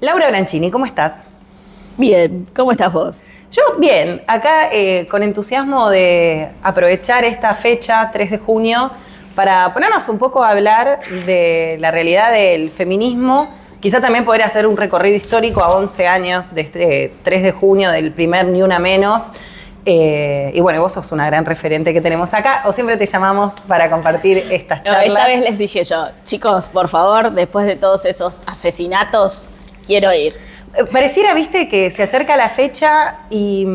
Laura Brancini, ¿cómo estás? Bien, ¿cómo estás vos? Yo bien, acá con entusiasmo de aprovechar esta fecha, 3 de junio, para ponernos un poco a hablar de la realidad del feminismo, quizá también poder hacer un recorrido histórico a 11 años de este 3 de junio del primer Ni Una Menos. Y bueno, vos sos una gran referente que tenemos acá, o siempre te llamamos para compartir estas charlas. Esta vez les dije yo, chicos, por favor, después de todos esos asesinatos, quiero ir. Pareciera, viste, que se acerca la fecha y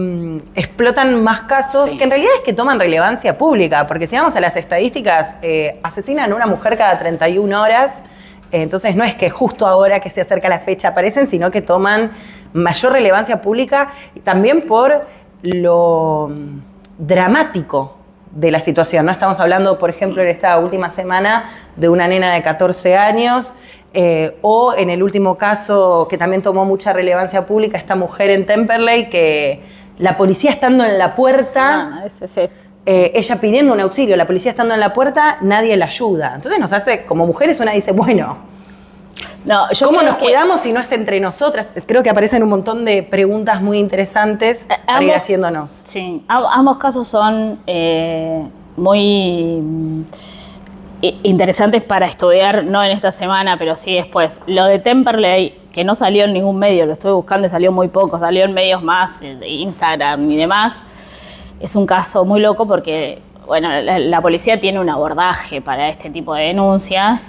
explotan más casos que en realidad es que toman relevancia pública, porque si vamos a las estadísticas, asesinan a una mujer cada 31 horas, entonces no es que justo ahora que se acerca la fecha aparecen, sino que toman mayor relevancia pública, también por lo dramático de la situación, ¿no? Estamos hablando, por ejemplo, en esta última semana de una nena de 14 años, o en el último caso que también tomó mucha relevancia pública, esta mujer en Temperley, que la policía estando en la puerta, ella pidiendo un auxilio, la policía estando en la puerta, nadie la ayuda. Entonces nos hace, como mujeres, una dice, bueno, ¿cómo nos cuidamos si no es entre nosotras? Creo que aparecen un montón de preguntas muy interesantes para ir haciéndonos. Sí, ambos casos son muy interesantes para estudiar, no en esta semana, pero sí después. Lo de Temperley, que no salió en ningún medio, lo estuve buscando y salió muy poco, salió en medios más, de Instagram y demás. Es un caso muy loco porque, bueno, la policía tiene un abordaje para este tipo de denuncias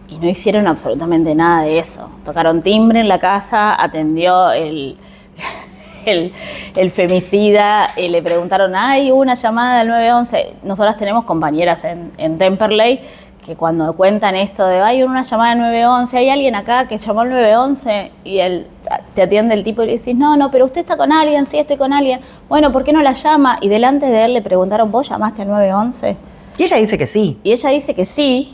y no hicieron absolutamente nada de eso. Tocaron timbre en la casa, atendió el femicida, le preguntaron, ¿hay una llamada del 911? Nosotras tenemos compañeras en Temperley que cuando cuentan esto de, hay una llamada del 911, hay alguien acá que llamó al 911, y te atiende el tipo y le dices, no, pero usted está con alguien, sí, estoy con alguien. Bueno, ¿por qué no la llama? Y delante de él le preguntaron, ¿vos llamaste al 911? Y ella dice que sí. Y ella dice que sí.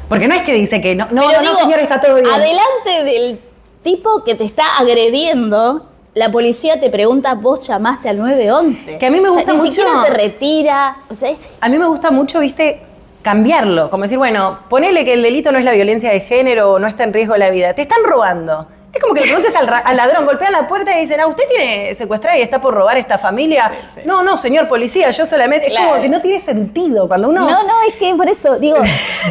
Porque no es que dice que no, digo, señor, está todo bien. Adelante del tipo que te está agrediendo, la policía te pregunta, ¿vos llamaste al 911? Que a mí me gusta mucho. Ni siquiera te retira. O sea, a mí me gusta mucho, viste, cambiarlo. Como decir, bueno, ponele que el delito no es la violencia de género o no está en riesgo la vida. Te están robando. Es como que le preguntes al ladrón, golpean la puerta y dicen, ¿usted tiene secuestrada y está por robar esta familia? Sí. No, señor policía, yo solamente... Claro. Es como que no tiene sentido cuando uno... No, es que por eso, digo,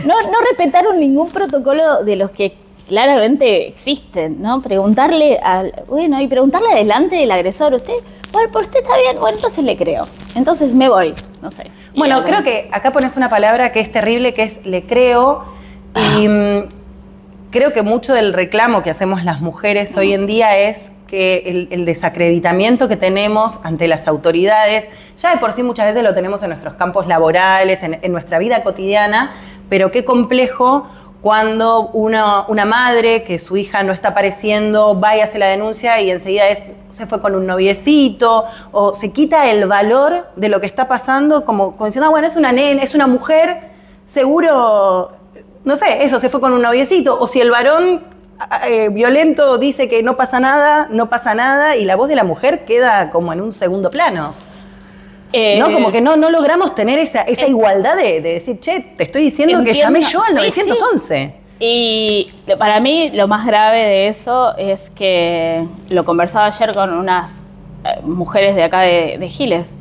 no respetaron ningún protocolo de los que claramente existen, ¿no? Preguntarle adelante del agresor, usted está bien, bueno, entonces le creo. Entonces me voy, no sé. Bueno, creo que acá pones una palabra que es terrible, que es le creo, y creo que mucho del reclamo que hacemos las mujeres hoy en día es que el desacreditamiento que tenemos ante las autoridades, ya de por sí muchas veces lo tenemos en nuestros campos laborales, en nuestra vida cotidiana, pero qué complejo cuando una madre que su hija no está apareciendo va y hace la denuncia y enseguida se fue con un noviecito, o se quita el valor de lo que está pasando, como diciendo, bueno, es una nena, es una mujer, seguro, no sé, eso, se fue con un noviecito, o si el varón violento dice que no pasa nada, y la voz de la mujer queda como en un segundo plano. ¿No? Como que no logramos tener esa igualdad de decir, che, te estoy diciendo que llamé yo al 911. Sí. Y para mí lo más grave de eso es que lo conversaba ayer con unas mujeres de acá de Giles.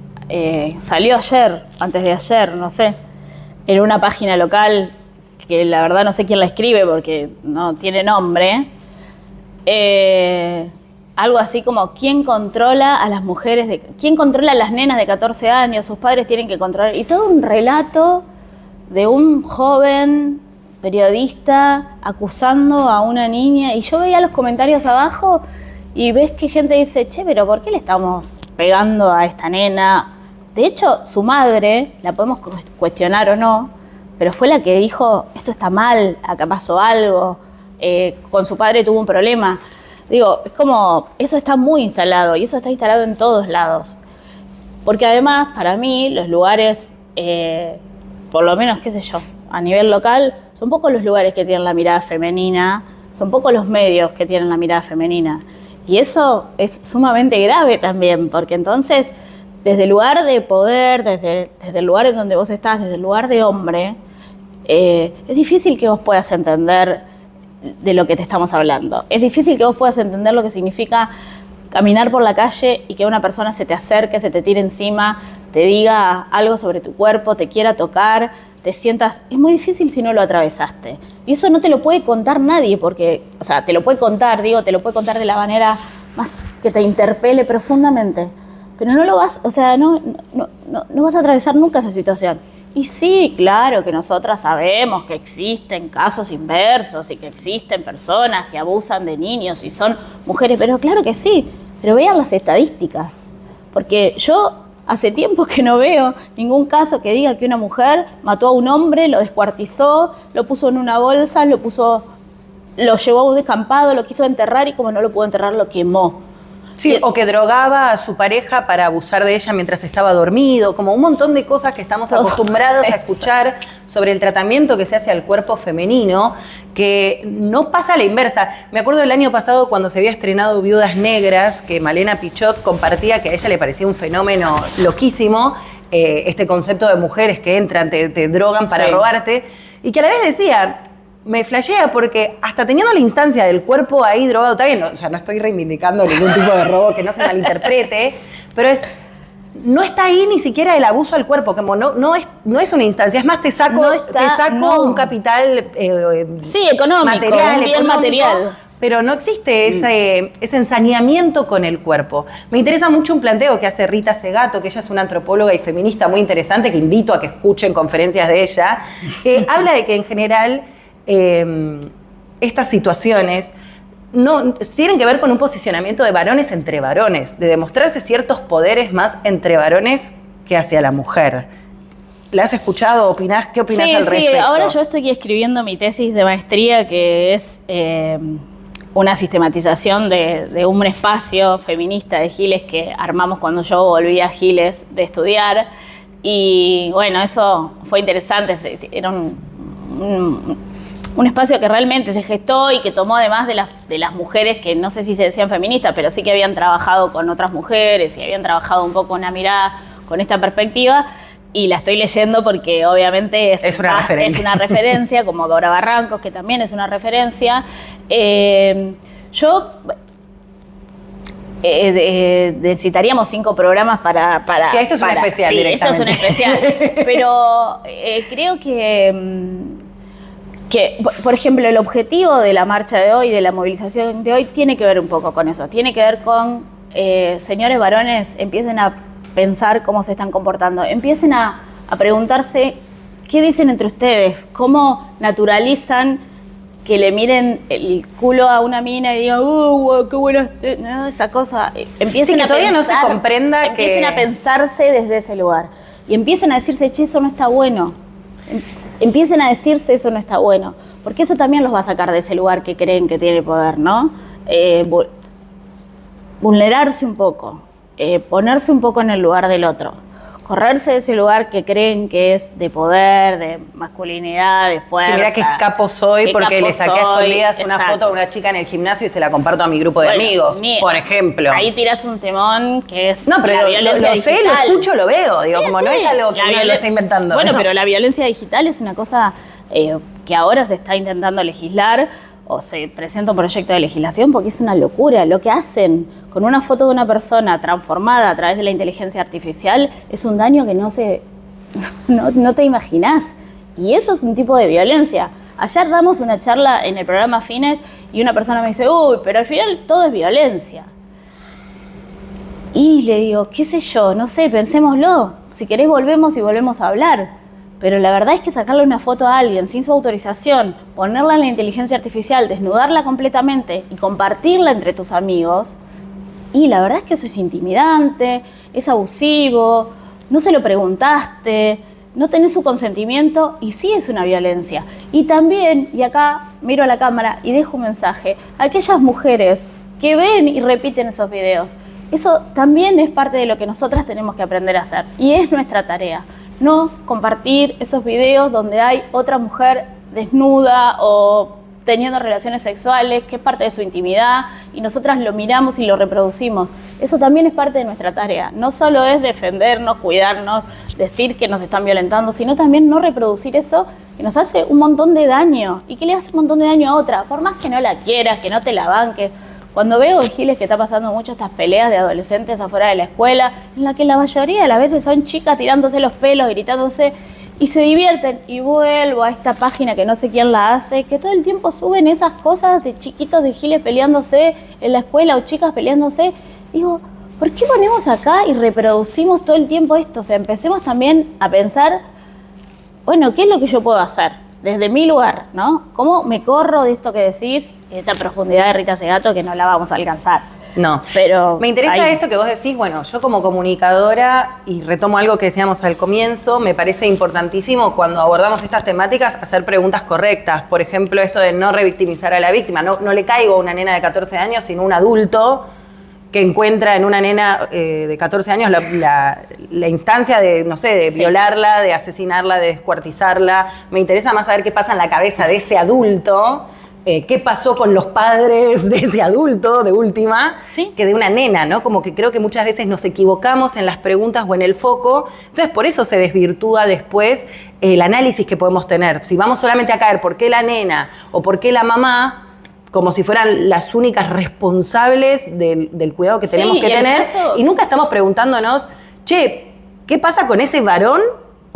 Salió ayer, antes de ayer, no sé, en una página local que la verdad no sé quién la escribe porque no tiene nombre. Algo así como, ¿quién controla a las mujeres? ¿Quién controla a las nenas de 14 años? Sus padres tienen que controlar. Y todo un relato de un joven periodista acusando a una niña. Y yo veía los comentarios abajo y ves que gente dice, che, pero ¿por qué le estamos pegando a esta nena? De hecho, su madre, la podemos cuestionar o no, pero fue la que dijo, esto está mal, acá pasó algo, con su padre tuvo un problema. Digo, es como, eso está muy instalado y eso está instalado en todos lados. Porque además, para mí, los lugares, por lo menos, qué sé yo, a nivel local, son pocos los lugares que tienen la mirada femenina, son pocos los medios que tienen la mirada femenina. Y eso es sumamente grave también, porque entonces, desde el lugar de poder, desde el lugar en donde vos estás, desde el lugar de hombre, es difícil que vos puedas entender de lo que te estamos hablando. Es difícil que vos puedas entender lo que significa caminar por la calle y que una persona se te acerque, se te tire encima, te diga algo sobre tu cuerpo, te quiera tocar, te sientas... Es muy difícil si no lo atravesaste. Y eso no te lo puede contar nadie, porque, o sea, te lo puede contar, te lo puede contar de la manera más que te interpele profundamente. Pero no lo vas, o sea, no vas a atravesar nunca esa situación. Y sí, claro que nosotras sabemos que existen casos inversos y que existen personas que abusan de niños y son mujeres, pero claro que sí, pero vean las estadísticas. Porque yo hace tiempo que no veo ningún caso que diga que una mujer mató a un hombre, lo descuartizó, lo puso en una bolsa, lo llevó a un descampado, lo quiso enterrar y como no lo pudo enterrar, lo quemó. Sí, o que drogaba a su pareja para abusar de ella mientras estaba dormido, como un montón de cosas que estamos acostumbrados a escuchar sobre el tratamiento que se hace al cuerpo femenino, que no pasa a la inversa. Me acuerdo del año pasado cuando se había estrenado Viudas Negras, que Malena Pichot compartía que a ella le parecía un fenómeno loquísimo, este concepto de mujeres que entran, te drogan para robarte, y que a la vez decía... Me flashea porque hasta teniendo la instancia del cuerpo ahí drogado, está bien, o sea, no estoy reivindicando ningún tipo de robo que no se malinterprete, pero no está ahí ni siquiera el abuso al cuerpo, como no es una instancia, es más, te saco un capital económico, material, un bien material. Pero no existe ese ensañamiento con el cuerpo. Me interesa mucho un planteo que hace Rita Segato, que ella es una antropóloga y feminista muy interesante, que invito a que escuchen conferencias de ella, que habla de que en general... estas situaciones no tienen que ver con un posicionamiento de varones entre varones, de demostrarse ciertos poderes más entre varones que hacia la mujer. ¿La has escuchado? ¿Opinás? ¿Qué opinás al respecto? Sí, ahora yo estoy escribiendo mi tesis de maestría, que es una sistematización de un espacio feminista de Giles que armamos cuando yo volví a Giles de estudiar. Y bueno, eso fue interesante, era un espacio que realmente se gestó y que tomó además de las mujeres que no sé si se decían feministas, pero sí que habían trabajado con otras mujeres y habían trabajado un poco una mirada con esta perspectiva, y la estoy leyendo porque obviamente es una referencia, como Dora Barrancos, que también es una referencia. Yo necesitaríamos 5 programas para sí, esto es un especial directamente. Esto es un especial, pero creo que, por ejemplo, el objetivo de la marcha de hoy, de la movilización de hoy, tiene que ver un poco con eso. Tiene que ver con, señores varones, empiecen a pensar cómo se están comportando. Empiecen a preguntarse qué dicen entre ustedes, cómo naturalizan que le miren el culo a una mina y digan, qué bueno, no, esa cosa. Empiecen a todavía pensar, no se comprenda empiecen a pensarse desde ese lugar. Y empiecen a decirse, che, eso no está bueno. Empiecen a decirse eso no está bueno, porque eso también los va a sacar de ese lugar que creen que tiene poder, ¿no? Vulnerarse un poco, ponerse un poco en el lugar del otro, correrse de ese lugar que creen que es de poder, de masculinidad, de fuerza. Sí, mirá qué capo soy porque le saqué a escondidas una foto a una chica en el gimnasio y se la comparto a mi grupo de amigos, por ejemplo. Ahí tiras un temón que es no, pero la violencia digital. Sé, lo escucho, lo veo, digo, como no es algo que uno lo está inventando. Bueno, pero la violencia digital es una cosa que ahora se está intentando legislar o se presenta un proyecto de legislación porque es una locura. Lo que hacen con una foto de una persona transformada a través de la inteligencia artificial es un daño que no te imaginás. Y eso es un tipo de violencia. Ayer damos una charla en el programa Fines y una persona me dice, pero al final todo es violencia. Y le digo, qué sé yo, no sé, pensémoslo. Si querés volvemos a hablar. Pero la verdad es que sacarle una foto a alguien sin su autorización, ponerla en la inteligencia artificial, desnudarla completamente y compartirla entre tus amigos, y la verdad es que eso es intimidante, es abusivo, no se lo preguntaste, no tenés su consentimiento y sí es una violencia. Y también, y acá miro a la cámara y dejo un mensaje, a aquellas mujeres que ven y repiten esos videos, eso también es parte de lo que nosotras tenemos que aprender a hacer y es nuestra tarea. No compartir esos videos donde hay otra mujer desnuda o teniendo relaciones sexuales, que es parte de su intimidad, y nosotras lo miramos y lo reproducimos. Eso también es parte de nuestra tarea. No solo es defendernos, cuidarnos, decir que nos están violentando, sino también no reproducir eso que nos hace un montón de daño y que le hace un montón de daño a otra, por más que no la quieras, que no te la banques. Cuando veo en Giles que está pasando mucho estas peleas de adolescentes afuera de la escuela, en la que la mayoría de las veces son chicas tirándose los pelos, gritándose, y se divierten, y vuelvo a esta página que no sé quién la hace, que todo el tiempo suben esas cosas de chiquitos de Giles peleándose en la escuela o chicas peleándose. Digo, ¿por qué ponemos acá y reproducimos todo el tiempo esto? O sea, empecemos también a pensar, bueno, ¿qué es lo que yo puedo hacer? Desde mi lugar, ¿no? ¿Cómo me corro de esto que decís, esta profundidad de Rita Segato que no la vamos a alcanzar? No, pero me interesa esto que vos decís. Bueno, yo como comunicadora, y retomo algo que decíamos al comienzo, me parece importantísimo cuando abordamos estas temáticas hacer preguntas correctas. Por ejemplo, esto de no revictimizar a la víctima. No le caigo a una nena de 14 años, sino un adulto que encuentra en una nena de 14 años la instancia de, no sé, de violarla, de asesinarla, de descuartizarla. Me interesa más saber qué pasa en la cabeza de ese adulto. ¿Qué pasó con los padres de ese adulto, de última, que de una nena, ¿no? Como que creo que muchas veces nos equivocamos en las preguntas o en el foco. Entonces, por eso se desvirtúa después el análisis que podemos tener. Si vamos solamente a caer por qué la nena o por qué la mamá, como si fueran las únicas responsables del cuidado que tenemos que tener, y nunca estamos preguntándonos, che, ¿qué pasa con ese varón?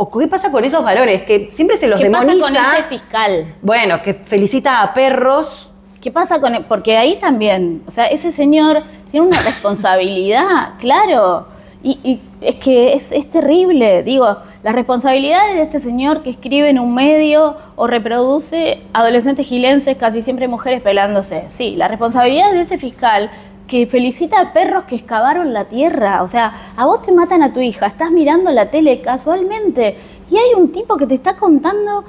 ¿O qué pasa con esos varones? Que siempre se los demoniza. ¿Qué pasa con ese fiscal? Bueno, que felicita a perros. ¿Qué pasa con él? Porque ahí también, o sea, ese señor tiene una responsabilidad, claro. Y es que es terrible. Digo, las responsabilidades de este señor que escribe en un medio o reproduce adolescentes gilenses, casi siempre mujeres pelándose. Sí, la responsabilidad de ese fiscal que felicita a perros que excavaron la tierra. O sea, a vos te matan a tu hija, estás mirando la tele casualmente y hay un tipo que te está contando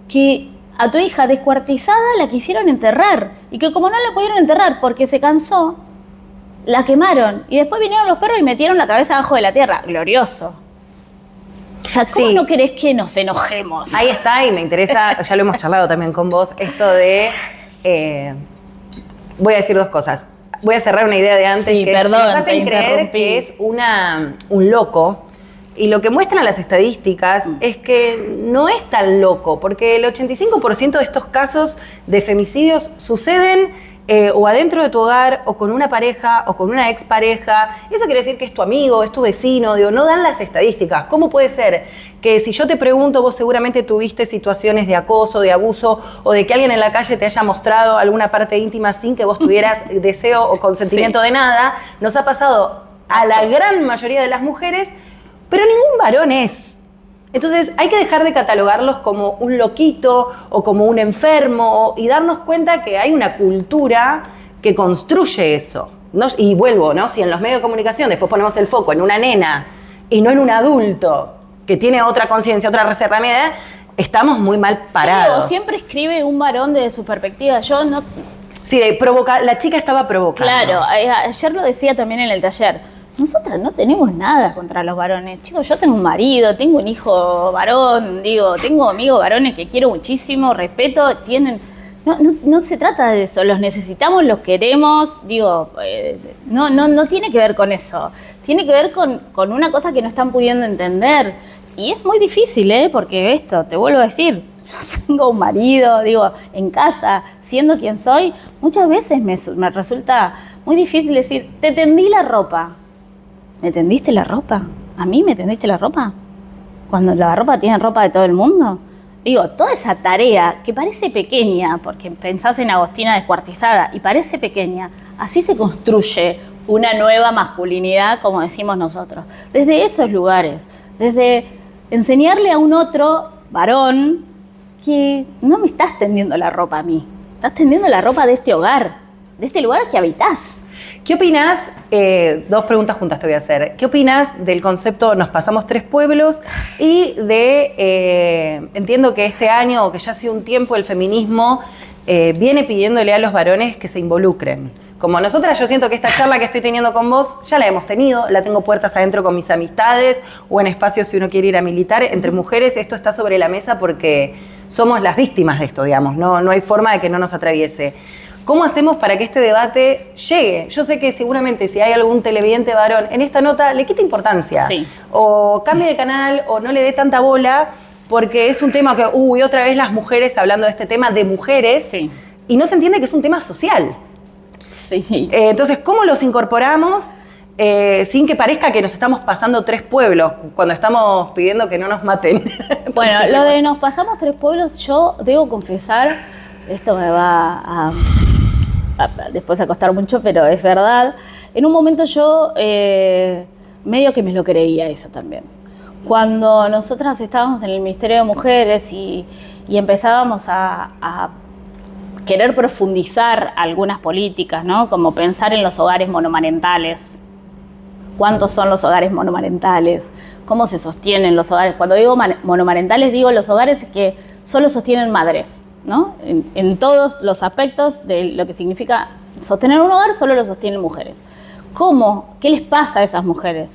que a tu hija descuartizada la quisieron enterrar y que como no la pudieron enterrar porque se cansó, la quemaron y después vinieron los perros y metieron la cabeza abajo de la tierra. Glorioso. O sea, ¿cómo no querés que nos enojemos? Ahí está, y me interesa, ya lo hemos charlado también con vos, esto de... voy a decir dos cosas. Voy a cerrar una idea de antes, que nos hacen creer que es un loco. Y lo que muestran las estadísticas es que no es tan loco, porque el 85% de estos casos de femicidios suceden o adentro de tu hogar, o con una pareja, o con una expareja. Eso quiere decir que es tu amigo, es tu vecino. Digo, no dan las estadísticas. ¿Cómo puede ser que si yo te pregunto, vos seguramente tuviste situaciones de acoso, de abuso, o de que alguien en la calle te haya mostrado alguna parte íntima sin que vos tuvieras deseo o consentimiento de nada? Nos ha pasado a la gran mayoría de las mujeres, pero ningún varón es. Entonces hay que dejar de catalogarlos como un loquito o como un enfermo y darnos cuenta que hay una cultura que construye eso, ¿no? Y vuelvo, ¿no? Si en los medios de comunicación después ponemos el foco en una nena y no en un adulto que tiene otra conciencia, otra reserva de edad, estamos muy mal parados. Sí, o siempre escribe un varón desde su perspectiva. Yo no... Sí, la chica estaba provocando. Claro, ayer lo decía también en el taller. Nosotras no tenemos nada contra los varones. Chicos, yo tengo un marido, tengo un hijo varón, digo, tengo amigos varones que quiero muchísimo, respeto, tienen... No se trata de eso, los necesitamos, los queremos, digo, no tiene que ver con eso. Tiene que ver con una cosa que no están pudiendo entender. Y es muy difícil, porque esto, te vuelvo a decir, yo tengo un marido, digo, en casa, siendo quien soy, muchas veces me resulta muy difícil decir, te tendí la ropa. ¿Me tendiste la ropa? ¿A mí me tendiste la ropa? Cuando la ropa tiene ropa de todo el mundo. Digo, toda esa tarea que parece pequeña, porque pensás en Agostina descuartizada y parece pequeña, así se construye una nueva masculinidad, como decimos nosotros. Desde esos lugares, desde enseñarle a un otro varón que no me estás tendiendo la ropa a mí, estás tendiendo la ropa de este hogar, de este lugar que habitás. ¿Qué opinás? Dos preguntas juntas te voy a hacer. ¿Qué opinás del concepto Nos pasamos 3 pueblos y de, entiendo que este año o que ya ha sido un tiempo el feminismo viene pidiéndole a los varones que se involucren. Como nosotras, yo siento que esta charla que estoy teniendo con vos ya la hemos tenido, la tengo puertas adentro con mis amistades o en espacios si uno quiere ir a militar. Entre mujeres esto está sobre la mesa porque somos las víctimas de esto, digamos, no hay forma de que no nos atraviese. ¿Cómo hacemos para que este debate llegue? Yo sé que seguramente si hay algún televidente varón en esta nota le quita importancia, sí, o cambie de canal o no le dé tanta bola porque es un tema que, otra vez las mujeres hablando de este tema de mujeres, sí, y no se entiende que es un tema social. sí. Entonces, ¿cómo los incorporamos sin que parezca que nos estamos pasando 3 pueblos cuando estamos pidiendo que no nos maten? Bueno, lo de nos pasamos 3 pueblos, yo debo confesar, esto me va a después a costar mucho, pero es verdad. En un momento yo medio que me lo creía eso también. Cuando nosotras estábamos en el Ministerio de Mujeres y empezábamos a querer profundizar algunas políticas, ¿no? Como pensar en los hogares monomarentales. ¿Cuántos son los hogares monomarentales? ¿Cómo se sostienen los hogares? Cuando digo monomarentales, digo los hogares que solo sostienen madres, ¿no? En todos los aspectos de lo que significa sostener un hogar, solo lo sostienen mujeres. ¿Cómo? ¿Qué les pasa a esas mujeres?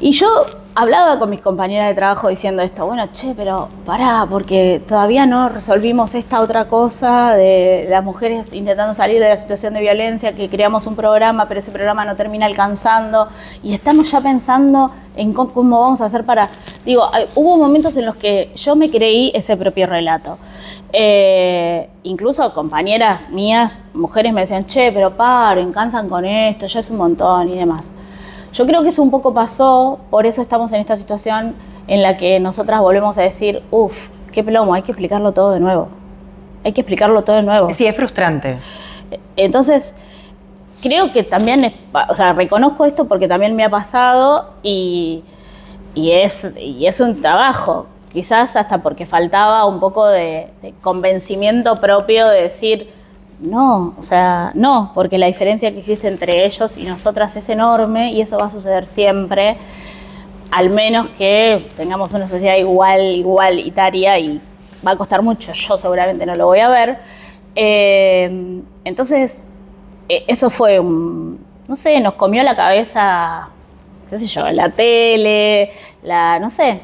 Y yo hablaba con mis compañeras de trabajo diciendo esto, bueno, pero pará, porque todavía no resolvimos esta otra cosa de las mujeres intentando salir de la situación de violencia, que creamos un programa, pero ese programa no termina alcanzando, y estamos ya pensando en cómo vamos a hacer para... Digo, hubo momentos en los que yo me creí ese propio relato. Incluso compañeras mías, mujeres, me decían, pero paren, cansan con esto, ya es un montón y demás. Yo creo que eso un poco pasó, por eso estamos en esta situación en la que nosotras volvemos a decir, qué plomo, hay que explicarlo todo de nuevo. Hay que explicarlo todo de nuevo. Sí, es frustrante. Entonces, creo que también, reconozco esto porque también me ha pasado y es un trabajo. Quizás hasta porque faltaba un poco de convencimiento propio de decir, no, no, porque la diferencia que existe entre ellos y nosotras es enorme y eso va a suceder siempre, al menos que tengamos una sociedad igualitaria y va a costar mucho, yo seguramente no lo voy a ver. Entonces, eso fue no sé, nos comió la cabeza, qué sé yo, la tele, no sé.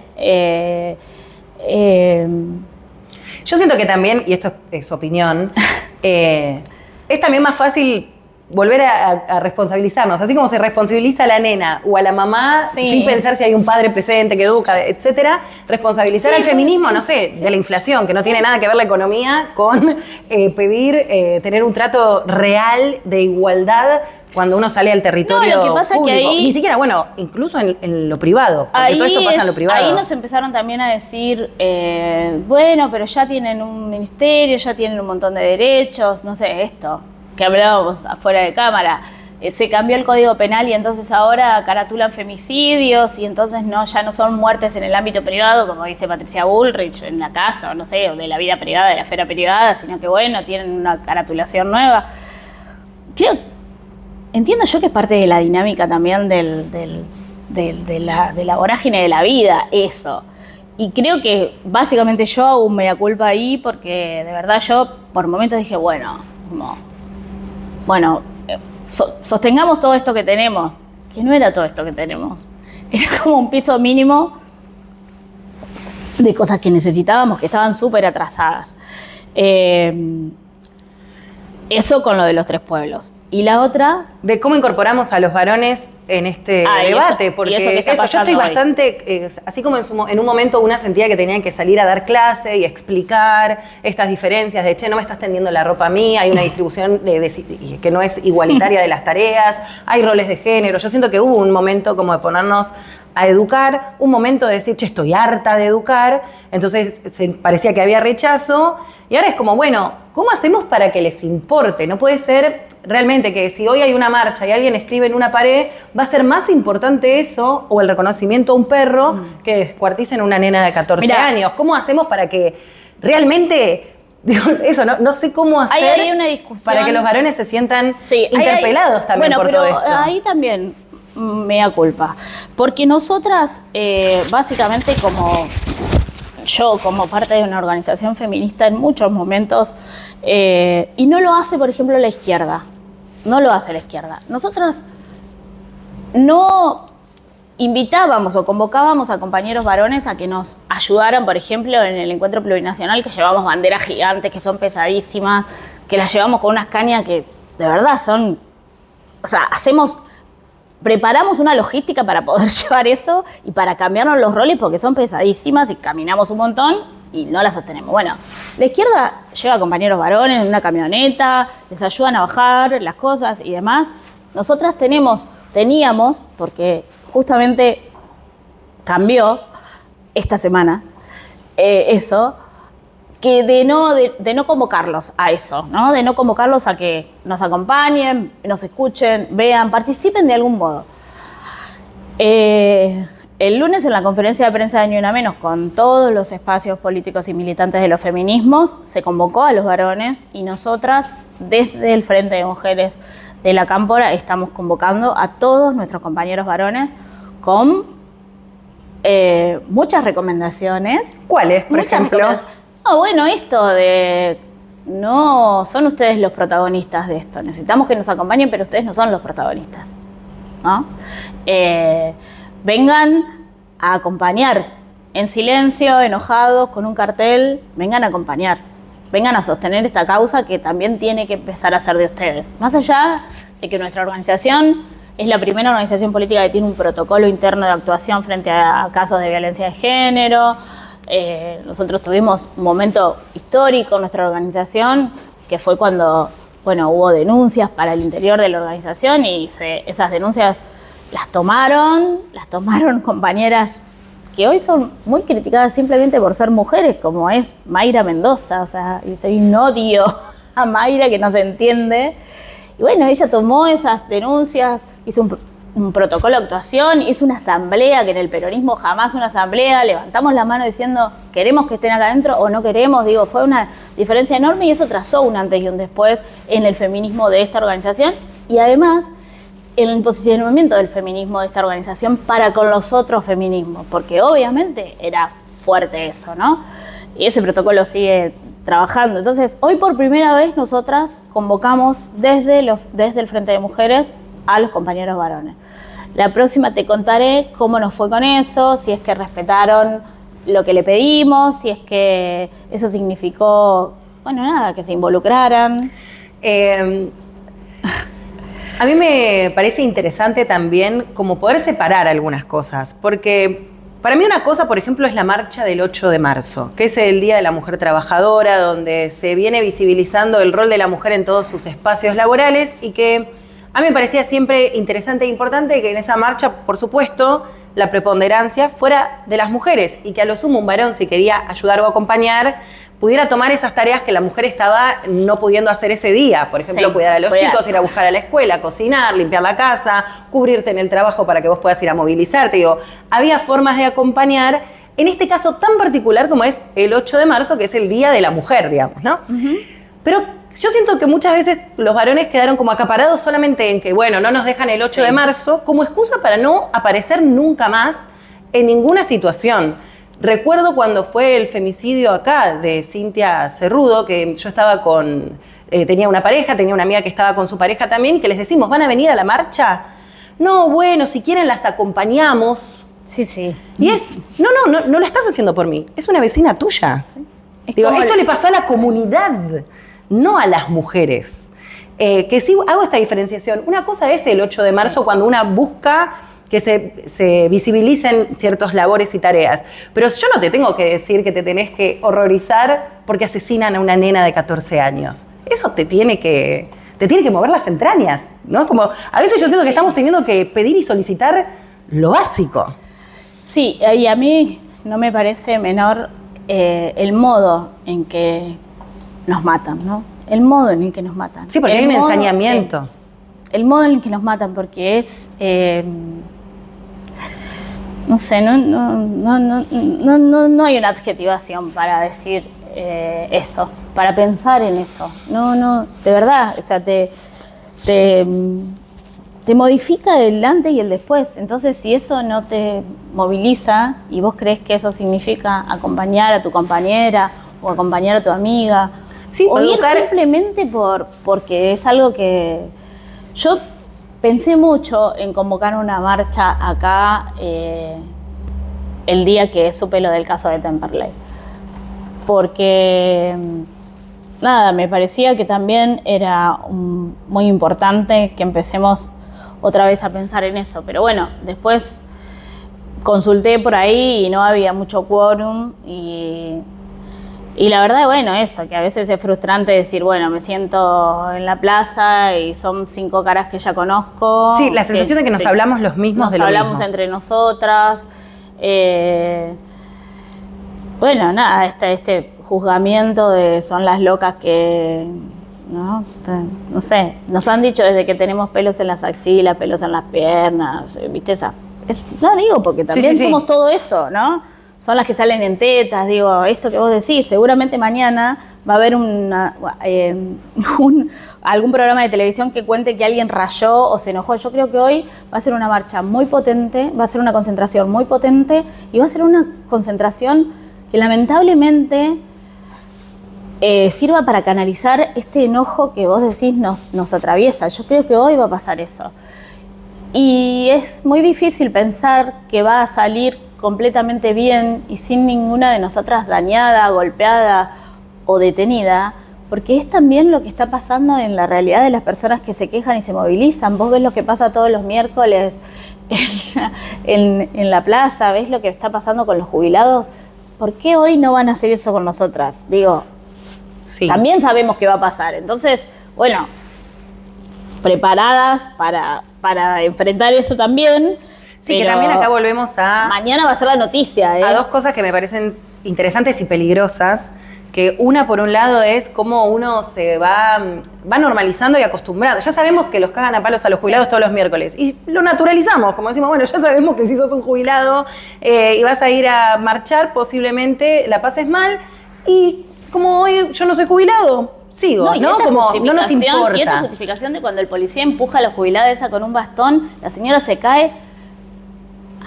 Yo siento que también, y esto es opinión, es también más fácil volver a responsabilizarnos, así como se responsabiliza a la nena o a la mamá sin pensar si hay un padre presente que educa, etcétera, responsabilizar al feminismo, no sé, de la inflación, que no tiene nada que ver la economía con pedir tener un trato real de igualdad cuando uno sale al territorio lo que pasa público. Que ahí, ni siquiera, incluso en lo privado, porque todo esto pasa en lo privado. Ahí nos empezaron también a decir, pero ya tienen un ministerio, ya tienen un montón de derechos, no sé, esto que hablábamos afuera de cámara, se cambió el Código Penal y entonces ahora caratulan femicidios y entonces ya no son muertes en el ámbito privado, como dice Patricia Bullrich, en la casa, o no sé, o de la vida privada, de la esfera privada, sino que tienen una caratulación nueva. Entiendo yo que es parte de la dinámica también de la vorágine de la vida, eso. Y creo que básicamente yo hago un mea culpa ahí porque de verdad yo por momentos dije, sostengamos todo esto que tenemos, que no era todo esto que tenemos, era como un piso mínimo de cosas que necesitábamos, que estaban súper atrasadas. Eso con lo de los 3 pueblos. Y la otra... De cómo incorporamos a los varones en este debate, porque yo estoy bastante, así como en un momento una sentía que tenían que salir a dar clase y explicar estas diferencias de, no me estás tendiendo la ropa a mí, hay una distribución que no es igualitaria de las tareas, hay roles de género. Yo siento que hubo un momento como de ponernos a educar, un momento de decir, estoy harta de educar, entonces parecía que había rechazo, y ahora es como, ¿cómo hacemos para que les importe? No puede ser realmente que si hoy hay una marcha y alguien escribe en una pared, va a ser más importante eso o el reconocimiento a un perro que descuarticen a una nena de 14 años. ¿Cómo hacemos para que realmente... eso, no sé cómo hacer hay una discusión para que los varones se sientan interpelados también por todo esto. Ahí también mea culpa, porque nosotras básicamente como parte de una organización feminista en muchos momentos Y no lo hace, por ejemplo, la izquierda. No lo hace la izquierda. Nosotras no invitábamos o convocábamos a compañeros varones a que nos ayudaran, por ejemplo, en el encuentro plurinacional, que llevamos banderas gigantes, que son pesadísimas, que las llevamos con unas cañas que de verdad son... O sea, preparamos una logística para poder llevar eso y para cambiarnos los roles porque son pesadísimas y caminamos un montón y no las sostenemos. Bueno, la izquierda lleva compañeros varones en una camioneta, les ayudan a bajar las cosas y demás. Nosotras teníamos, porque justamente cambió esta semana eso, que de no convocarlos a eso, ¿no? De no convocarlos a que nos acompañen, nos escuchen, vean, participen de algún modo. El lunes en la conferencia de prensa de Ni Una Menos, con todos los espacios políticos y militantes de los feminismos, se convocó a los varones y nosotras, desde el Frente de Mujeres de la Cámpora, estamos convocando a todos nuestros compañeros varones con muchas recomendaciones. ¿Cuáles, por ejemplo? Bueno, esto de no son ustedes los protagonistas de esto. Necesitamos que nos acompañen, pero ustedes no son los protagonistas, ¿no? Vengan a acompañar en silencio, enojados, con un cartel. Vengan a acompañar. Vengan a sostener esta causa que también tiene que empezar a ser de ustedes. Más allá de que nuestra organización es la primera organización política que tiene un protocolo interno de actuación frente a casos de violencia de género. Nosotros tuvimos un momento histórico en nuestra organización, que fue cuando, hubo denuncias para el interior de la organización y esas denuncias las tomaron compañeras que hoy son muy criticadas simplemente por ser mujeres, como es Mayra Mendoza. O sea, hay un odio a Mayra que no se entiende. Y bueno, ella tomó esas denuncias, hizo un protocolo de actuación, hizo una asamblea, que en el peronismo jamás una asamblea, levantamos la mano diciendo queremos que estén acá adentro o no queremos, fue una diferencia enorme y eso trazó un antes y un después en el feminismo de esta organización y además en el posicionamiento del feminismo de esta organización para con los otros feminismos, porque obviamente era fuerte eso, ¿no? Y ese protocolo sigue trabajando. Entonces, hoy por primera vez nosotras convocamos desde el Frente de Mujeres a los compañeros varones. La próxima te contaré cómo nos fue con eso, si es que respetaron lo que le pedimos, si es que eso significó, que se involucraran. A mí me parece interesante también como poder separar algunas cosas, porque para mí una cosa, por ejemplo, es la marcha del 8 de marzo, que es el Día de la Mujer Trabajadora, donde se viene visibilizando el rol de la mujer en todos sus espacios laborales y que a mí me parecía siempre interesante e importante que en esa marcha, por supuesto, la preponderancia fuera de las mujeres y que a lo sumo un varón, si quería ayudar o acompañar, pudiera tomar esas tareas que la mujer estaba no pudiendo hacer ese día. Por ejemplo, cuidar a los chicos, ir a buscar a la escuela, cocinar, limpiar la casa, cubrirte en el trabajo para que vos puedas ir a movilizarte. Había formas de acompañar, en este caso tan particular como es el 8 de marzo, que es el Día de la Mujer, digamos, ¿no? Uh-huh. Pero yo siento que muchas veces los varones quedaron como acaparados solamente en que, no nos dejan el 8 de marzo como excusa para no aparecer nunca más en ninguna situación. Recuerdo cuando fue el femicidio acá de Cintia Cerrudo, que yo estaba tenía una pareja, tenía una amiga que estaba con su pareja también, y que les decimos, ¿van a venir a la marcha? No, si quieren las acompañamos. Sí. Y no lo estás haciendo por mí, es una vecina tuya. Sí. Esto le pasó a la comunidad, no a las mujeres. Que sí hago esta diferenciación. Una cosa es el 8 de marzo cuando una busca que se visibilicen ciertas labores y tareas. Pero yo no te tengo que decir que te tenés que horrorizar porque asesinan a una nena de 14 años. Eso te tiene que mover las entrañas, ¿no? Como a veces yo siento que estamos teniendo que pedir y solicitar lo básico. Sí, y a mí no me parece menor el modo en que nos matan, ¿no? El modo en el que nos matan. Sí, porque hay un ensañamiento. Sí, el modo en el que nos matan, porque es... no hay una adjetivación para decir eso, para pensar en eso. De verdad, o sea, te modifica el antes y el después. Entonces, si eso no te moviliza y vos crees que eso significa acompañar a tu compañera o acompañar a tu amiga Sí, o ir educar. simplemente porque es algo que... Yo pensé mucho en convocar una marcha acá el día que supe lo del caso de Temperley. Porque, nada, me parecía que también era muy importante que empecemos otra vez a pensar en eso. Pero bueno, después consulté por ahí y no había mucho quórum y la verdad, bueno, eso, que a veces es frustrante decir, bueno, me siento en la plaza y son 5 caras que ya conozco. Sí, la sensación de que nos hablamos los mismos de lo mismo. Nos hablamos entre nosotras. Bueno, nada, este juzgamiento de son las locas que, ¿no? No sé, nos han dicho desde que tenemos pelos en las axilas, pelos en las piernas, ¿viste esa? No digo, porque también somos todo eso, ¿no? Son las que salen en tetas, digo, esto que vos decís, seguramente mañana va a haber algún programa de televisión que cuente que alguien rayó o se enojó. Yo creo que hoy va a ser una marcha muy potente, va a ser una concentración muy potente y va a ser una concentración que lamentablemente sirva para canalizar este enojo que vos decís nos atraviesa. Yo creo que hoy va a pasar eso. Y es muy difícil pensar que va a salir completamente bien y sin ninguna de nosotras dañada, golpeada o detenida, porque es también lo que está pasando en la realidad de las personas que se quejan y se movilizan. Vos ves lo que pasa todos los miércoles en la plaza, ves lo que está pasando con los jubilados. ¿Por qué hoy no van a hacer eso con nosotras? Digo, sí. También sabemos que va a pasar. Entonces, bueno, preparadas para enfrentar eso también. Sí, que también acá volvemos a... Mañana va a ser la noticia, a 2 cosas que me parecen interesantes y peligrosas. Que una, por un lado, es cómo uno se va normalizando y acostumbrando. Ya sabemos que los cagan a palos a los jubilados todos los miércoles. Y lo naturalizamos, como decimos, bueno, ya sabemos que si sos un jubilado y vas a ir a marchar, posiblemente la pases mal. Y como hoy yo no soy jubilado, sigo, ¿no? Como no nos importa. Y esta justificación de cuando el policía empuja a la jubilada esa con un bastón, la señora se cae.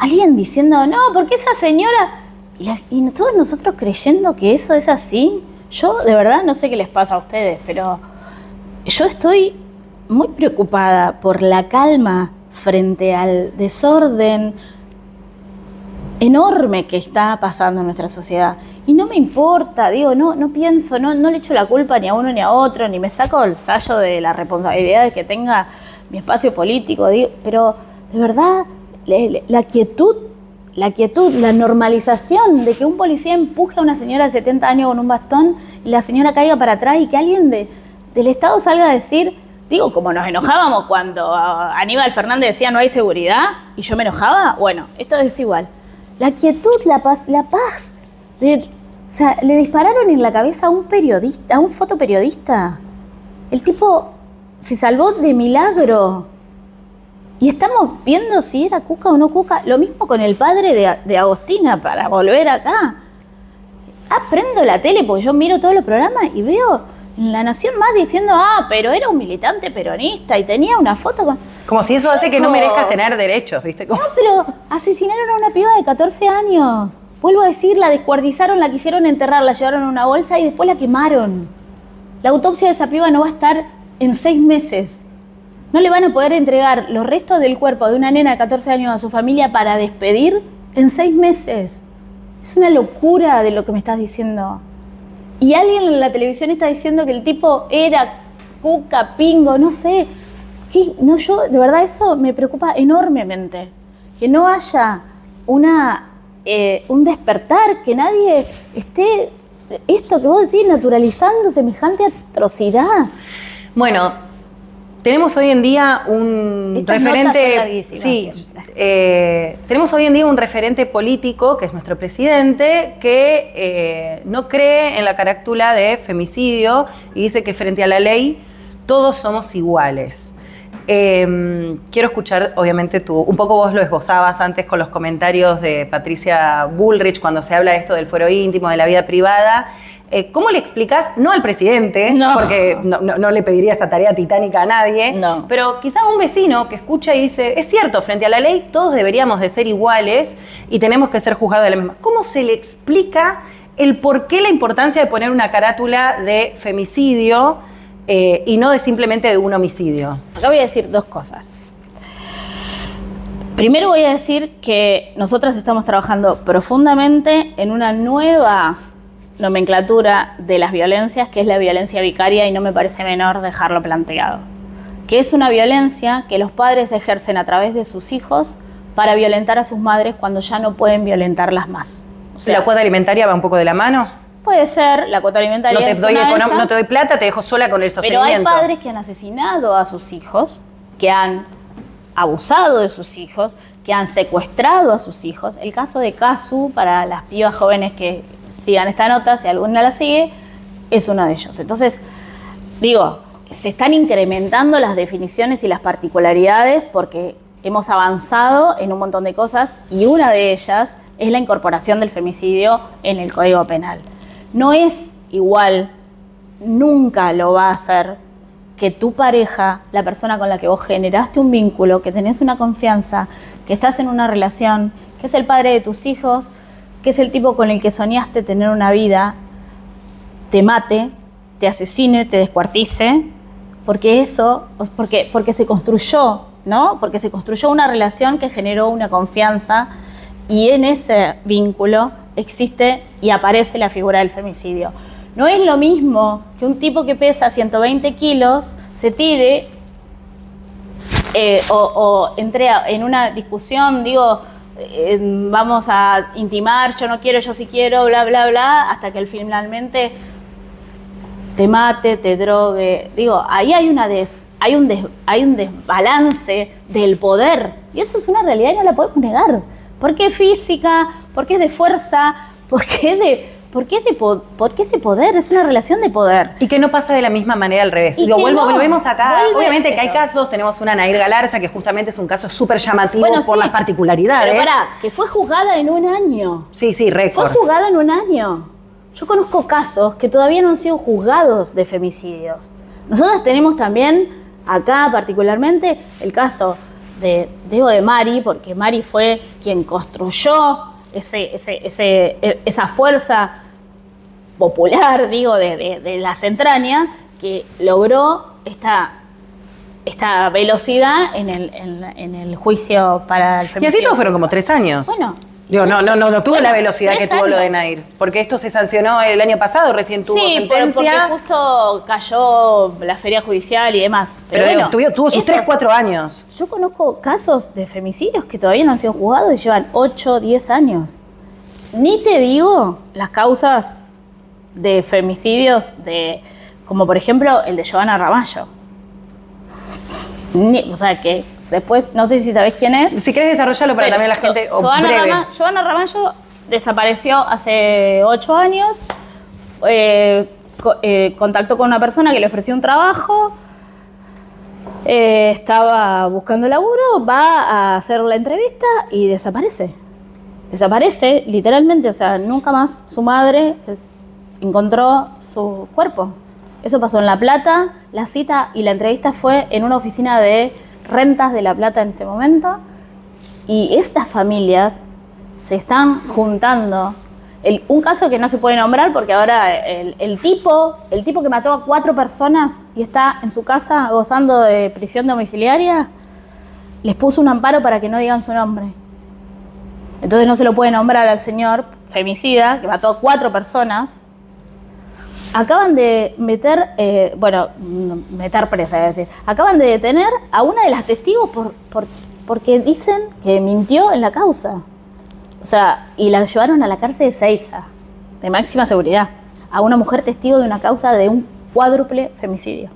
Alguien diciendo, no, porque esa señora... Y todos nosotros creyendo que eso es así. Yo, de verdad, no sé qué les pasa a ustedes, pero yo estoy muy preocupada por la calma frente al desorden enorme que está pasando en nuestra sociedad. Y no me importa, digo, no pienso, no le echo la culpa ni a uno ni a otro, ni me saco el sayo de la responsabilidad de que tenga mi espacio político, digo, pero de verdad, la quietud, la normalización de que un policía empuje a una señora de 70 años con un bastón y la señora caiga para atrás y que alguien del Estado salga a decir, digo, como nos enojábamos cuando Aníbal Fernández decía no hay seguridad y yo me enojaba, bueno, esto es igual. La quietud, la paz. O sea, le dispararon en la cabeza a un periodista, a un fotoperiodista. El tipo se salvó de milagro. Y estamos viendo si era Cuca o no Cuca. Lo mismo con el padre de Agostina para volver acá. Prendo la tele porque yo miro todos los programas y veo en La Nación Más diciendo, pero era un militante peronista y tenía una foto con... Como si eso hace que no merezcas tener derechos, ¿viste? No, pero asesinaron a una piba de 14 años. Vuelvo a decir, la descuartizaron, la quisieron enterrar, la llevaron en una bolsa y después la quemaron. La autopsia de esa piba no va a estar en 6 meses. No le van a poder entregar los restos del cuerpo de una nena de 14 años a su familia para despedir en 6 meses. Es una locura de lo que me estás diciendo. Y alguien en la televisión está diciendo que el tipo era Cuca, Pingo, no sé. No, yo, de verdad, eso me preocupa enormemente. Que no haya un despertar, que nadie esté, esto que vos decís, naturalizando semejante atrocidad. Bueno, tenemos hoy en día un referente, tenemos hoy en día un referente político que es nuestro presidente que no cree en la carátula de femicidio y dice que frente a la ley todos somos iguales. Quiero escuchar, obviamente, un poco vos lo esbozabas antes con los comentarios de Patricia Bullrich cuando se habla de esto del fuero íntimo, de la vida privada. ¿Cómo le explicás, no al presidente, porque no le pediría esa tarea titánica a nadie, pero quizás a un vecino que escucha y dice, es cierto, frente a la ley todos deberíamos de ser iguales y tenemos que ser juzgados de la misma? ¿Cómo se le explica el por qué la importancia de poner una carátula de femicidio y no de simplemente de un homicidio. Acá voy a decir dos cosas. Primero voy a decir que nosotras estamos trabajando profundamente en una nueva nomenclatura de las violencias, que es la violencia vicaria, y no me parece menor dejarlo planteado. Que es una violencia que los padres ejercen a través de sus hijos para violentar a sus madres cuando ya no pueden violentarlas más. O sea, ¿la cuota alimentaria va un poco de la mano? Puede ser, la cuota alimentaria No te, es doy una de esas, no te doy plata, te dejo sola con el pero sostenimiento. hay padres que han asesinado a sus hijos, que han abusado de sus hijos, que han secuestrado a sus hijos. El caso de Casu, para las pibas jóvenes que sigan esta nota, si alguna la sigue, es uno de ellos. Entonces, digo, se están incrementando las definiciones y las particularidades porque hemos avanzado en un montón de cosas y una de ellas es la incorporación del femicidio en el Código Penal. No es igual, nunca lo va a hacer, que tu pareja, la persona con la que vos generaste un vínculo, que tenés una confianza, que estás en una relación, que es el padre de tus hijos, que es el tipo con el que soñaste tener una vida, te mate, te asesine, te descuartice, porque se construyó, ¿no? Porque se construyó una relación que generó una confianza y en ese vínculo existe y aparece la figura del femicidio. No es lo mismo que un tipo que pesa 120 kilos se tire o entre en una discusión, digo, vamos a intimar, yo no quiero, yo sí quiero, bla, bla, bla, hasta que él finalmente te mate, te drogue. Digo, ahí hay un desbalance del poder y eso es una realidad y no la podemos negar. Porque es física, porque es de fuerza, porque es de poder, es una relación de poder. Y que no pasa de la misma manera al revés. Digo, volvemos acá. Obviamente que hay casos, tenemos una Nair Galarza, que justamente es un caso súper llamativo por las particularidades. Pero pará, que fue juzgada en un año. Sí, récord. Fue juzgada en un año. Yo conozco casos que todavía no han sido juzgados de femicidios. Nosotros tenemos también, acá particularmente, el caso de Mari, porque Mari fue quien construyó esa fuerza popular, digo, de las entrañas, que logró esta velocidad en el juicio para el femicidio. Y así todos fueron como 3 años. Bueno. Digo, no tuvo la velocidad que tuvo lo de Nair. Porque esto se sancionó el año pasado, recién tuvo sentencia. Sí, porque justo cayó la feria judicial y demás. Pero bueno, tuvo sus 3-4 años. Yo conozco casos de femicidios que todavía no han sido juzgados y llevan 8 o 10 años. Ni te digo las causas de femicidios como por ejemplo el de Giovanna Ramallo. O sea que después, no sé si sabés quién es. Si querés desarrollarlo para también la gente breve. Giovanna Ramallo desapareció hace 8 años, contactó con una persona que le ofreció un trabajo, estaba buscando laburo, va a hacer la entrevista y desaparece. Desaparece literalmente, o sea, nunca más su madre encontró su cuerpo. Eso pasó en La Plata, la cita y la entrevista fue en una oficina de rentas de La Plata en ese momento, y estas familias se están juntando. Un caso que no se puede nombrar porque ahora el tipo que mató a 4 personas y está en su casa gozando de prisión domiciliaria, les puso un amparo para que no digan su nombre. Entonces no se lo puede nombrar al señor femicida que mató a 4 personas. Acaban de meter presa, es decir, acaban de detener a una de las testigos porque dicen que mintió en la causa. O sea, y la llevaron a la cárcel de Seiza, de máxima seguridad, a una mujer testigo de una causa de un cuádruple femicidio.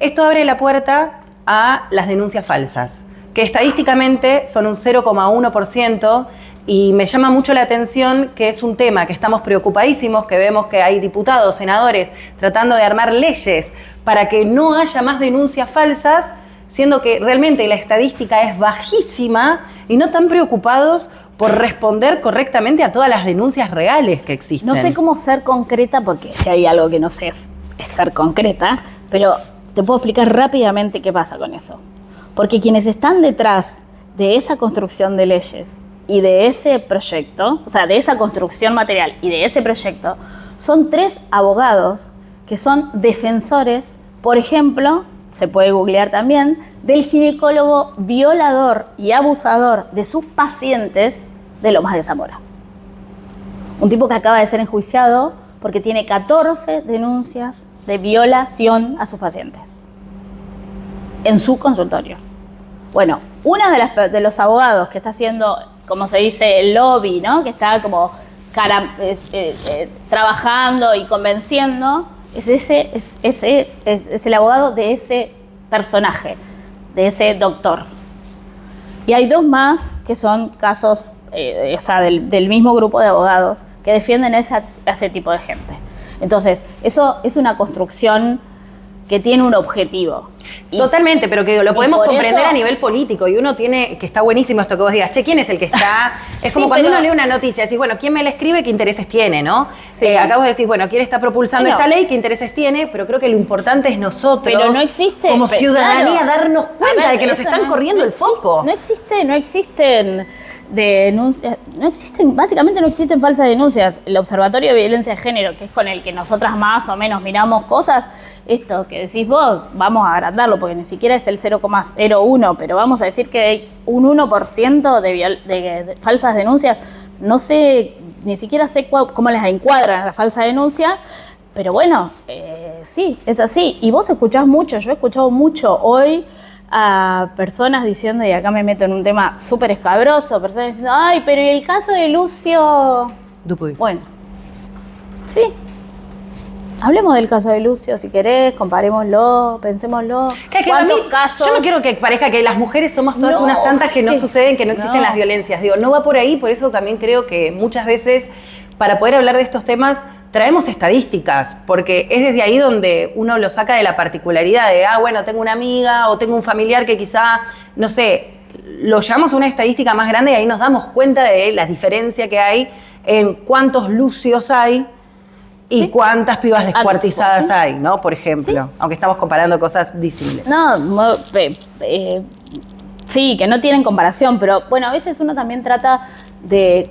Esto abre la puerta a las denuncias falsas, que estadísticamente son un 0,1%, y me llama mucho la atención que es un tema que estamos preocupadísimos, que vemos que hay diputados, senadores, tratando de armar leyes para que no haya más denuncias falsas, siendo que realmente la estadística es bajísima y no tan preocupados por responder correctamente a todas las denuncias reales que existen. No sé cómo ser concreta, porque si hay algo que no sé es ser concreta, pero te puedo explicar rápidamente qué pasa con eso. Porque quienes están detrás de esa construcción de leyes y de ese proyecto, o sea, de esa construcción material y de ese proyecto, son 3 abogados que son defensores, por ejemplo, se puede googlear también, del ginecólogo violador y abusador de sus pacientes de Lomas de Zamora. Un tipo que acaba de ser enjuiciado porque tiene 14 denuncias de violación a sus pacientes en su consultorio. Bueno, una de los abogados que está haciendo, como se dice, el lobby, ¿no? Que está como trabajando y convenciendo, es el abogado de ese personaje, de ese doctor. Y hay 2 más que son casos, o sea, del mismo grupo de abogados que defienden a ese tipo de gente. Entonces, eso es una construcción que tiene un objetivo. Totalmente, pero que lo podemos comprender eso, a nivel político y uno tiene, que está buenísimo esto que vos digas, che, ¿quién es el que está? Es como cuando uno lee una noticia, decís, bueno, ¿quién me la escribe? ¿Qué intereses tiene, no? Sí. Acá vos decís, bueno, ¿quién está propulsando esta ley? ¿Qué intereses tiene? Pero creo que lo importante es nosotros, pero no existe, como ciudadanía, claro, darnos cuenta de que nos están corriendo el foco. No existen denuncias, básicamente no existen falsas denuncias. El Observatorio de Violencia de Género, que es con el que nosotras más o menos miramos cosas, esto que decís vos, vamos a agrandarlo porque ni siquiera es el 0,01, pero vamos a decir que hay un 1% de falsas denuncias. No sé, ni siquiera sé cómo las encuadran a la falsa denuncia, pero bueno, sí, es así. Y vos escuchás mucho, yo he escuchado mucho hoy a personas diciendo, y acá me meto en un tema súper escabroso, personas diciendo, ay, pero ¿y el caso de Lucio Dupuy? Bueno, sí. Hablemos del caso de Lucio, si querés, comparémoslo, pensémoslo. ¿Cuántos casos? Yo no quiero que parezca que las mujeres somos todas unas santas que no suceden, que no existen las violencias. Digo, no va por ahí, por eso también creo que muchas veces, para poder hablar de estos temas, traemos estadísticas, porque es desde ahí donde uno lo saca de la particularidad de, bueno, tengo una amiga o tengo un familiar que quizá, no sé, lo llevamos a una estadística más grande y ahí nos damos cuenta de la diferencia que hay en cuántos Lucios hay y cuántas pibas descuartizadas hay, ¿no? Por ejemplo, aunque estamos comparando cosas disímiles. No, sí, que no tienen comparación, pero bueno, a veces uno también trata de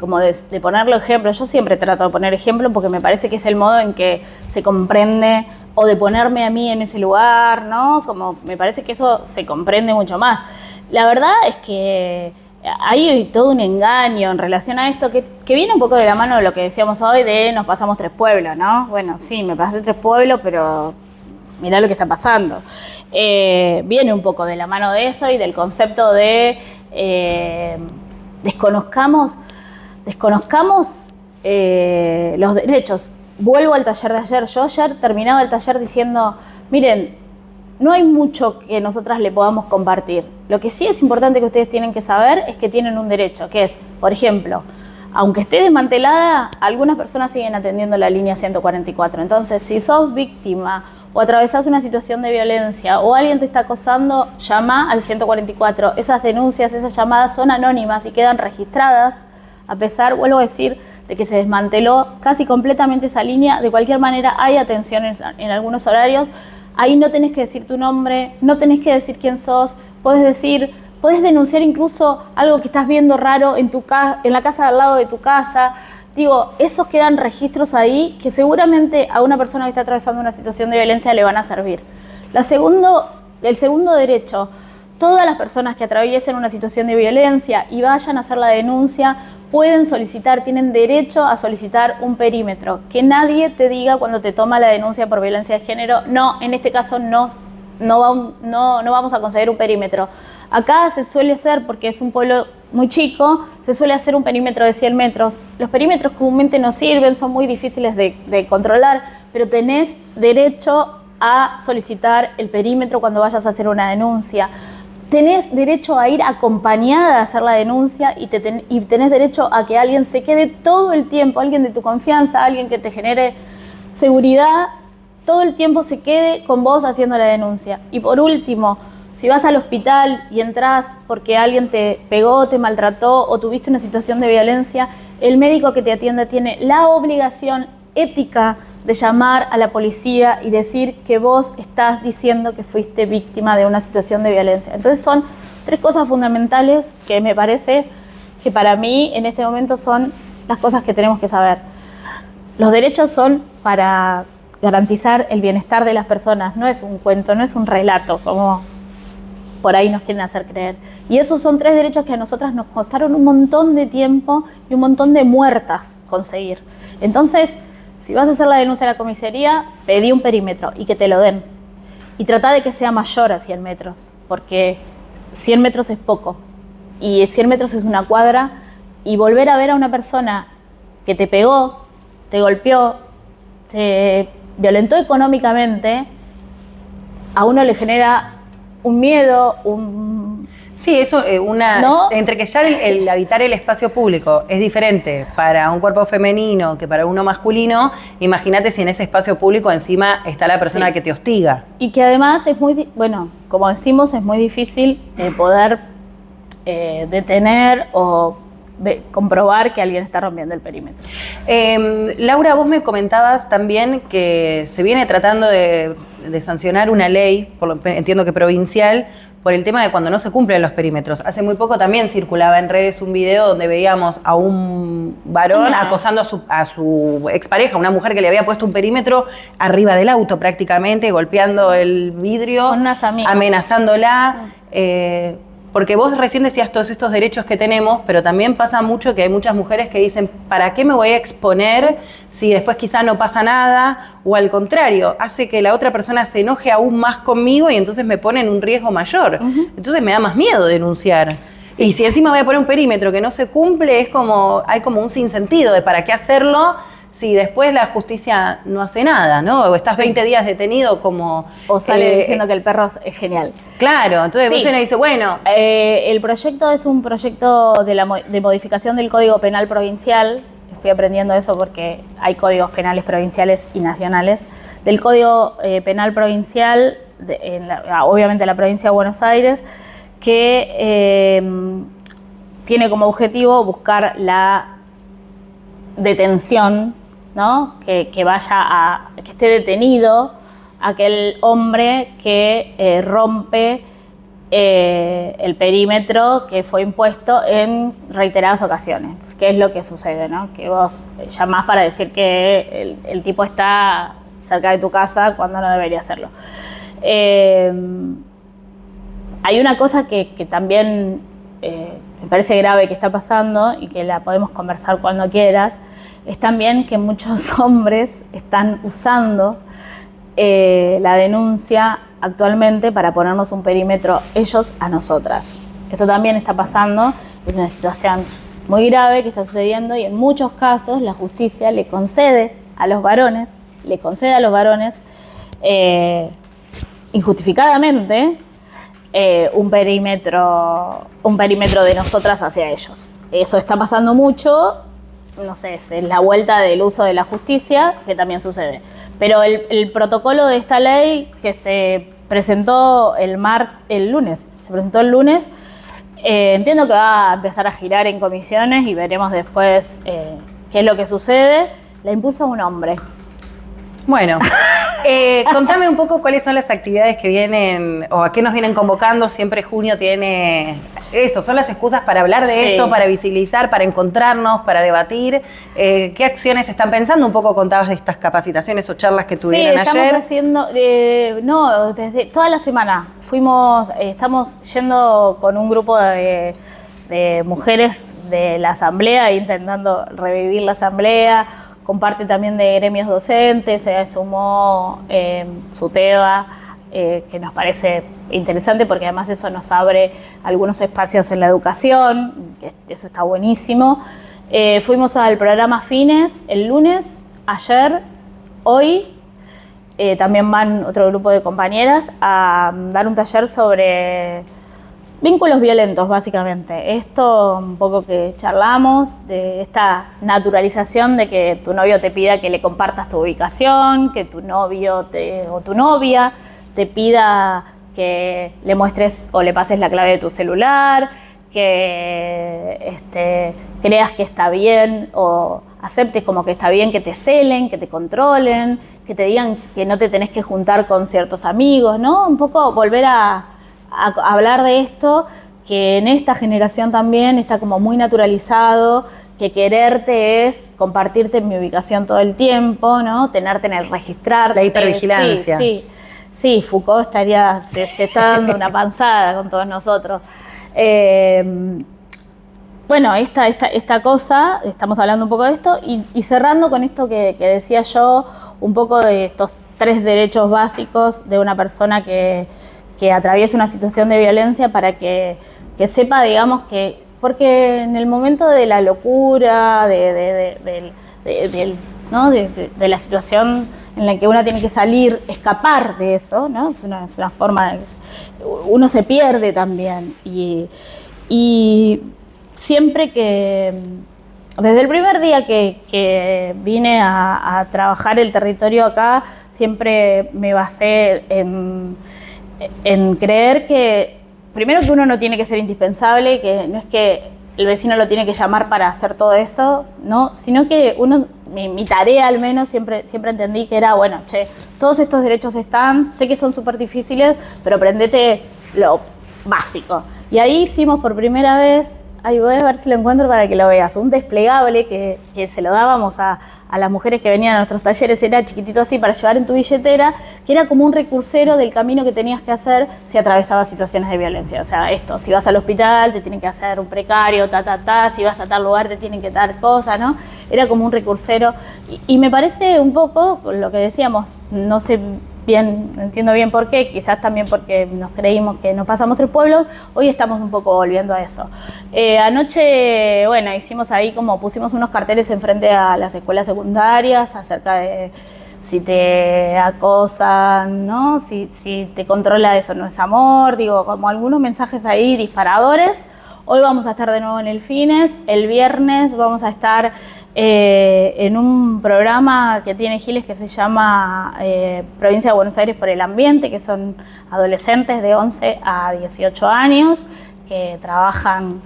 ponerlo ejemplo. Yo siempre trato de poner ejemplo porque me parece que es el modo en que se comprende, o de ponerme a mí en ese lugar, ¿no? Como me parece que eso se comprende mucho más. La verdad es que hay todo un engaño en relación a esto que viene un poco de la mano de lo que decíamos hoy de nos pasamos 3 pueblos, ¿no? Bueno, sí, me pasé 3 pueblos, pero mirá lo que está pasando. Viene un poco de la mano de eso y del concepto de desconozcamos los derechos. Vuelvo al taller de ayer. Yo ayer terminaba el taller diciendo, miren, no hay mucho que nosotras le podamos compartir. Lo que sí es importante que ustedes tienen que saber es que tienen un derecho, que es, por ejemplo, aunque esté desmantelada, algunas personas siguen atendiendo la línea 144. Entonces, si sos víctima o atravesás una situación de violencia o alguien te está acosando, llama al 144. Esas denuncias, esas llamadas son anónimas y quedan registradas, a pesar, vuelvo a decir, de que se desmanteló casi completamente esa línea. De cualquier manera, hay atenciones en algunos horarios. Ahí no tenés que decir tu nombre, no tenés que decir quién sos, podés denunciar incluso algo que estás viendo raro en la casa de al lado de tu casa. Digo, esos quedan registros ahí que seguramente a una persona que está atravesando una situación de violencia le van a servir. El segundo derecho, todas las personas que atraviesen una situación de violencia y vayan a hacer la denuncia pueden solicitar, tienen derecho a solicitar un perímetro. Que nadie te diga cuando te toma la denuncia por violencia de género, no, en este caso no vamos a conceder un perímetro. Acá se suele hacer, porque es un pueblo muy chico, se suele hacer un perímetro de 100 metros. Los perímetros comúnmente no sirven, son muy difíciles de controlar, pero tenés derecho a solicitar el perímetro cuando vayas a hacer una denuncia. Tenés derecho a ir acompañada a hacer la denuncia y tenés derecho a que alguien se quede todo el tiempo, alguien de tu confianza, alguien que te genere seguridad, todo el tiempo se quede con vos haciendo la denuncia. Y por último, si vas al hospital y entras porque alguien te pegó, te maltrató o tuviste una situación de violencia, el médico que te atienda tiene la obligación ética de llamar a la policía y decir que vos estás diciendo que fuiste víctima de una situación de violencia. Entonces son 3 cosas fundamentales que me parece que para mí en este momento son las cosas que tenemos que saber. Los derechos son para garantizar el bienestar de las personas, no es un cuento, no es un relato, como por ahí nos quieren hacer creer. Y esos son 3 derechos que a nosotras nos costaron un montón de tiempo y un montón de muertas conseguir. Entonces, si vas a hacer la denuncia a la comisaría, pedí un perímetro y que te lo den. Y trata de que sea mayor a 100 metros, porque 100 metros es poco. Y 100 metros es una cuadra, y volver a ver a una persona que te pegó, te golpeó, te violentó económicamente, a uno le genera un miedo, Sí, eso, ¿no? entre que ya el habitar el espacio público es diferente para un cuerpo femenino que para uno masculino, imagínate si en ese espacio público encima está la persona Sí. que te hostiga. Y que además es muy, bueno, como decimos, es muy difícil poder detener o comprobar que alguien está rompiendo el perímetro. Laura, vos me comentabas también que se viene tratando de sancionar una ley, entiendo que provincial, por el tema de cuando no se cumplen los perímetros. Hace muy poco también circulaba en redes un video donde veíamos a un varón acosando a su expareja, una mujer que le había puesto un perímetro arriba del auto prácticamente, golpeando el vidrio, con unas amigas, amenazándola. Porque vos recién decías todos estos derechos que tenemos, pero también pasa mucho que hay muchas mujeres que dicen, ¿para qué me voy a exponer si después quizá no pasa nada? O al contrario, hace que la otra persona se enoje aún más conmigo y entonces me pone en un riesgo mayor. Entonces me da más miedo denunciar. Sí. Y si encima voy a poner un perímetro que no se cumple, hay como un sinsentido de para qué hacerlo si después la justicia no hace nada, ¿no? O estás 20 días detenido como... O sale diciendo que el perro es genial. Claro, entonces uno dice, bueno... el proyecto es un proyecto de modificación del Código Penal Provincial. Fui aprendiendo eso porque hay códigos penales provinciales y nacionales. Del Código Penal Provincial, obviamente la provincia de Buenos Aires, que tiene como objetivo buscar la detención, ¿no? Que esté detenido aquel hombre que rompe el perímetro que fue impuesto en reiteradas ocasiones. ¿Qué es lo que sucede, no? Que vos llamás para decir que el tipo está cerca de tu casa cuando no debería hacerlo. Hay una cosa que también me parece grave que está pasando y que la podemos conversar cuando quieras, es también que muchos hombres están usando la denuncia actualmente para ponernos un perímetro ellos a nosotras. Eso también está pasando, es una situación muy grave que está sucediendo y en muchos casos la justicia le concede a los varones injustificadamente un perímetro de nosotras hacia ellos. Eso está pasando mucho, no sé, es la vuelta del uso de la justicia, que también sucede. Pero el protocolo de esta ley que se presentó el lunes, entiendo que va a empezar a girar en comisiones y veremos después qué es lo que sucede. La impulsa un hombre. Bueno, contame un poco cuáles son las actividades que vienen o a qué nos vienen convocando. Siempre junio tiene eso, son las excusas para hablar de esto, para visibilizar, para encontrarnos, para debatir. ¿Qué acciones están pensando? Un poco contabas de estas capacitaciones o charlas que tuvieron ayer. Sí, estamos haciendo, desde toda la semana. Estamos yendo con un grupo de mujeres de la asamblea, intentando revivir la asamblea. Comparte también de gremios docentes, se sumó SUTEBA, que nos parece interesante porque además eso nos abre algunos espacios en la educación, eso está buenísimo. Fuimos al programa Fines el lunes, ayer, hoy, también van otro grupo de compañeras a dar un taller sobre vínculos violentos, básicamente. Esto un poco que charlamos, de esta naturalización de que tu novio te pida que le compartas tu ubicación, que tu novio o tu novia te pida que le muestres o le pases la clave de tu celular, que creas que está bien o aceptes como que está bien que te celen, que te controlen, que te digan que no te tenés que juntar con ciertos amigos, ¿no? Un poco volver a hablar de esto que en esta generación también está como muy naturalizado, que quererte es compartirte en mi ubicación todo el tiempo, ¿no? Tenerte en el registrarte. La hipervigilancia. Sí, Foucault se está dando una panzada con todos nosotros. Bueno, esta cosa, estamos hablando un poco de esto, y cerrando con esto que decía yo, un poco de estos 3 derechos básicos de una persona que atraviesa una situación de violencia, para que sepa, digamos, que, porque en el momento de la locura, de la situación en la que uno tiene que salir, escapar de eso, ¿no? Es una forma, uno se pierde también, y siempre que, desde el primer día que vine a trabajar el territorio acá, siempre me basé en creer que, primero, que uno no tiene que ser indispensable, que no es que el vecino lo tiene que llamar para hacer todo eso, ¿no? Sino que uno, mi tarea al menos, siempre entendí que era, bueno, todos estos derechos están, sé que son súper difíciles, pero aprendete lo básico. Y ahí hicimos por primera vez, voy a ver si lo encuentro para que lo veas, un desplegable que se lo dábamos a las mujeres que venían a nuestros talleres, era chiquitito así para llevar en tu billetera, que era como un recursero del camino que tenías que hacer si atravesabas situaciones de violencia. O sea, si vas al hospital te tienen que hacer un precario, si vas a tal lugar te tienen que dar cosas, ¿no? Era como un recursero, y me parece un poco lo que decíamos, no sé entiendo bien por qué, quizás también porque nos creímos que nos pasamos 3 pueblos, hoy estamos un poco volviendo a eso. Anoche, bueno, pusimos unos carteles enfrente a las escuelas secundarias acerca de si te acosan, ¿no? Si te controla, eso no es amor, digo, como algunos mensajes ahí disparadores. Hoy vamos a estar de nuevo en el Fines, el viernes vamos a estar en un programa que tiene Giles que se llama Provincia de Buenos Aires por el Ambiente, que son adolescentes de 11 a 18 años que trabajan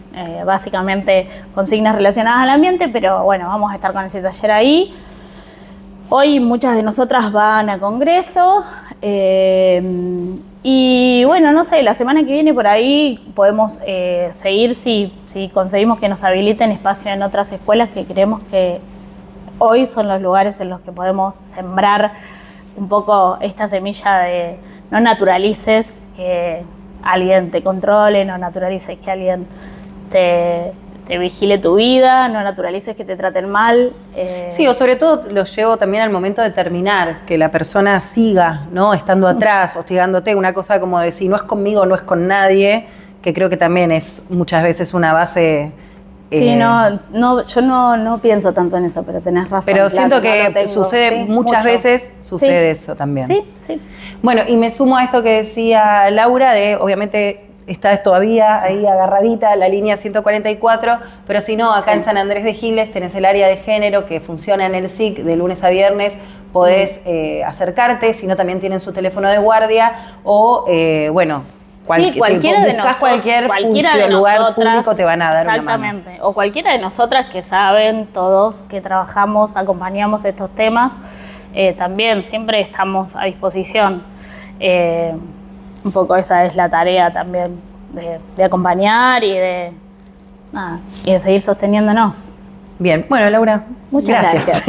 básicamente con consignas relacionadas al ambiente, pero bueno, vamos a estar con ese taller ahí. Hoy muchas de nosotras van a congreso, y bueno, no sé, la semana que viene por ahí podemos seguir si conseguimos que nos habiliten espacio en otras escuelas, que creemos que hoy son los lugares en los que podemos sembrar un poco esta semilla de no naturalices que alguien te controle, no naturalices que alguien te vigile tu vida, no naturalices que te traten mal. Sí, o sobre todo lo llevo también al momento de terminar, que la persona siga, ¿no? Estando atrás, hostigándote, una cosa como de si no es conmigo, no es con nadie, que creo que también es muchas veces una base. Sí, yo no pienso tanto en eso, pero tenés razón. Pero siento que sucede, muchas veces sucede eso también. Sí. Bueno, y me sumo a esto que decía Laura, de obviamente está todavía ahí agarradita la línea 144, pero si no, acá en San Andrés de Giles tenés el área de género que funciona en el SIC de lunes a viernes, podés acercarte, si no también tienen su teléfono de guardia, o bueno, cualquiera de nosotros, cualquier lugar público te van a dar una mano. Exactamente, o cualquiera de nosotras que saben, todos que trabajamos, acompañamos estos temas, también siempre estamos a disposición. Un poco esa es la tarea también, de acompañar y de seguir sosteniéndonos. Bien, bueno, Laura, muchas gracias.